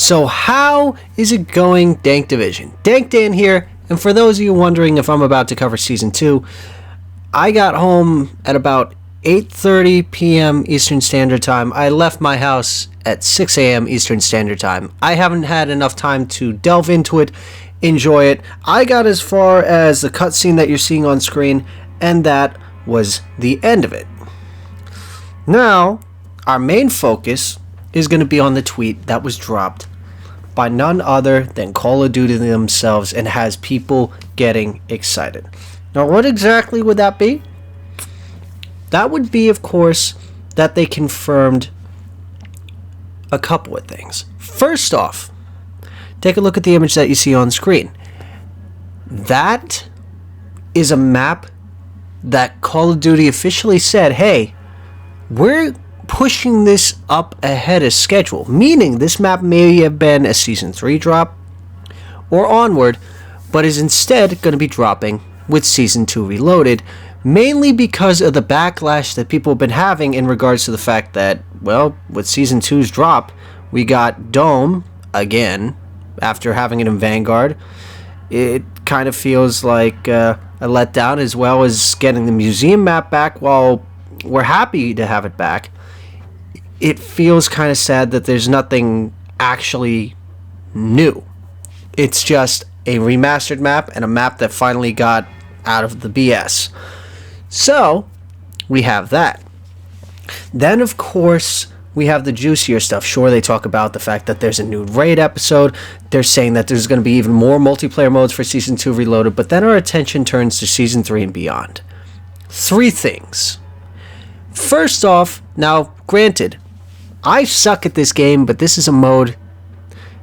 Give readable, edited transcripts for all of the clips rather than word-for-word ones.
So how is it going, Dank Division? Dank Dan here, and for those of you wondering if I'm about to cover Season 2, I got home at about 8:30 p.m. Eastern Standard Time. I left my house at 6 a.m. Eastern Standard Time. I haven't had enough time to delve into it, enjoy it. I got as far as the cutscene that you're seeing on screen, and that was the end of it. Now, our main focus is going to be on the tweet that was dropped by none other than Call of Duty themselves and has people getting excited. Now, what exactly would that be? That would be, of course, that they confirmed a couple of things. First off, take a look at the image that you see on screen. That is a map that Call of Duty officially said, hey, we're pushing this up ahead of schedule, meaning this map may have been a Season 3 drop or onward, but is instead going to be dropping with Season 2 Reloaded, mainly because of the backlash that people have been having in regards to the fact that, well, with Season 2's drop, we got Dome again after having it in Vanguard. It kind of feels like a letdown, as well as getting the museum map back. While we're happy to have it back, it feels kind of sad that there's nothing actually new. It's just a remastered map and a map that finally got out of the BS. So, we have that. Then, of course, we have the juicier stuff. Sure, they talk about the fact that there's a new raid episode. They're saying that there's going to be even more multiplayer modes for Season 2 Reloaded. But then our attention turns to Season 3 and beyond. 3 things. First off, now, granted, I suck at this game, but this is a mode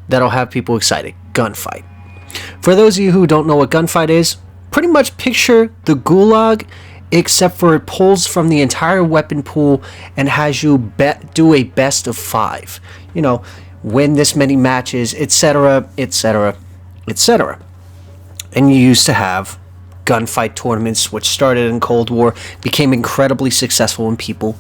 that'll have people excited. Gunfight. For those of you who don't know what Gunfight is, pretty much picture the Gulag, except for it pulls from the entire weapon pool and has you do a best of 5. You know, win this many matches, etc., etc., etc. And you used to have gunfight tournaments, which started in Cold War, became incredibly successful, and people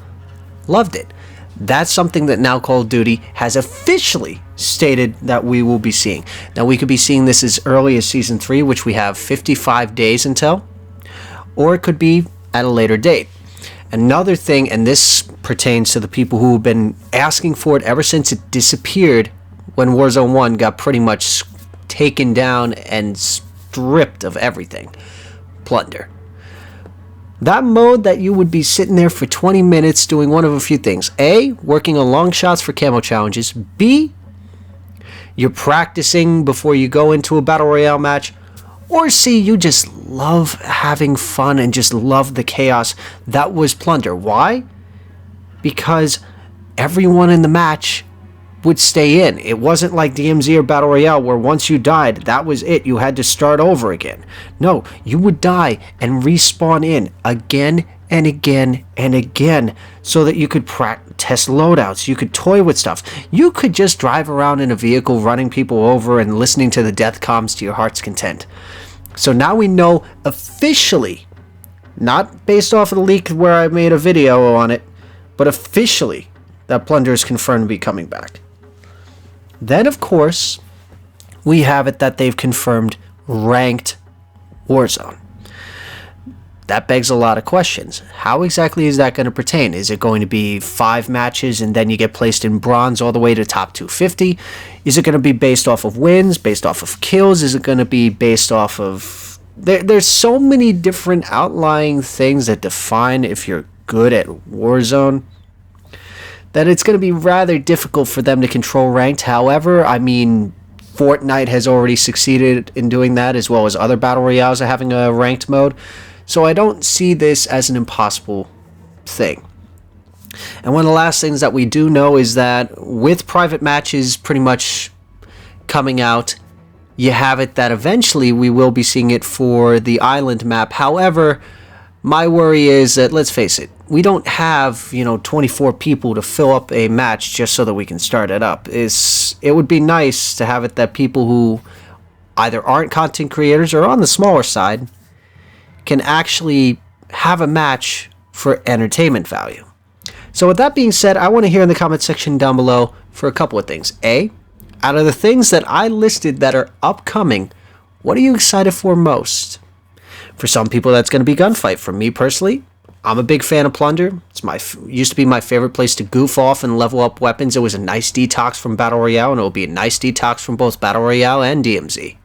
loved it. That's something that now Call of Duty has officially stated that we will be seeing. Now, we could be seeing this as early as Season 3, which we have 55 days until, or it could be at a later date. Another thing, and this pertains to the people who have been asking for it ever since it disappeared when Warzone 1 got pretty much taken down and stripped of everything. Plunder. That mode that you would be sitting there for 20 minutes doing one of a few things. A, working on long shots for camo challenges. B, you're practicing before you go into a battle royale match. Or C, you just love having fun and just love the chaos that was Plunder. Why? Because everyone in the match would stay in. It wasn't like DMZ or Battle Royale where once you died, that was it. You had to start over again. No, you would die and respawn in again and again and again so that you could test loadouts. You could toy with stuff. You could just drive around in a vehicle running people over and listening to the death comms to your heart's content. So now we know officially, not based off of the leak where I made a video on it, but officially that Plunder is confirmed to be coming back. Then, of course, we have it that they've confirmed ranked Warzone. That begs a lot of questions. How exactly is that going to pertain? Is it going to be 5 matches and then you get placed in bronze all the way to top 250? Is it going to be based off of wins, based off of kills? Is it going to be based off of... There's so many different outlying things that define if you're good at Warzone that it's going to be rather difficult for them to control ranked. However, I mean, Fortnite has already succeeded in doing that, as well as other battle royales are having a ranked mode. So I don't see this as an impossible thing. And one of the last things that we do know is that with private matches pretty much coming out, you have it that eventually we will be seeing it for the island map. However, my worry is that, let's face it, we don't have, 24 people to fill up a match just so that we can start it up. It would be nice to have it that people who either aren't content creators or on the smaller side can actually have a match for entertainment value. So with that being said, I want to hear in the comment section down below for a couple of things. A, Out of the things that I listed that are upcoming, what are you excited for most? For some people, that's going to be Gunfight. For me personally, I'm a big fan of Plunder. Used to be my favorite place to goof off and level up weapons. It was a nice detox from Battle Royale, and it will be a nice detox from both Battle Royale and DMZ.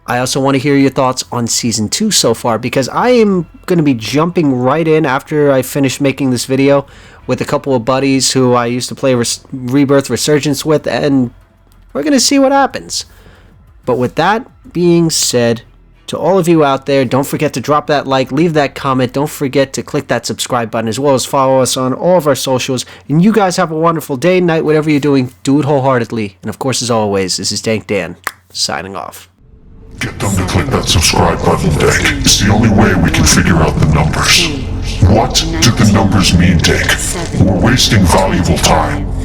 I also want to hear your thoughts on Season 2 so far, because I am going to be jumping right in after I finish making this video with a couple of buddies who I used to play Rebirth Resurgence with, and we're going to see what happens. But with that being said, to all of you out there, don't forget to drop that like, leave that comment, don't forget to click that subscribe button, as well as follow us on all of our socials. And you guys have a wonderful day, night, whatever you're doing, do it wholeheartedly. And of course, as always, this is Dank Dan, signing off. Get them to click that subscribe button, Dank. It's the only way we can figure out the numbers. What do the numbers mean, Dank? We're wasting valuable time.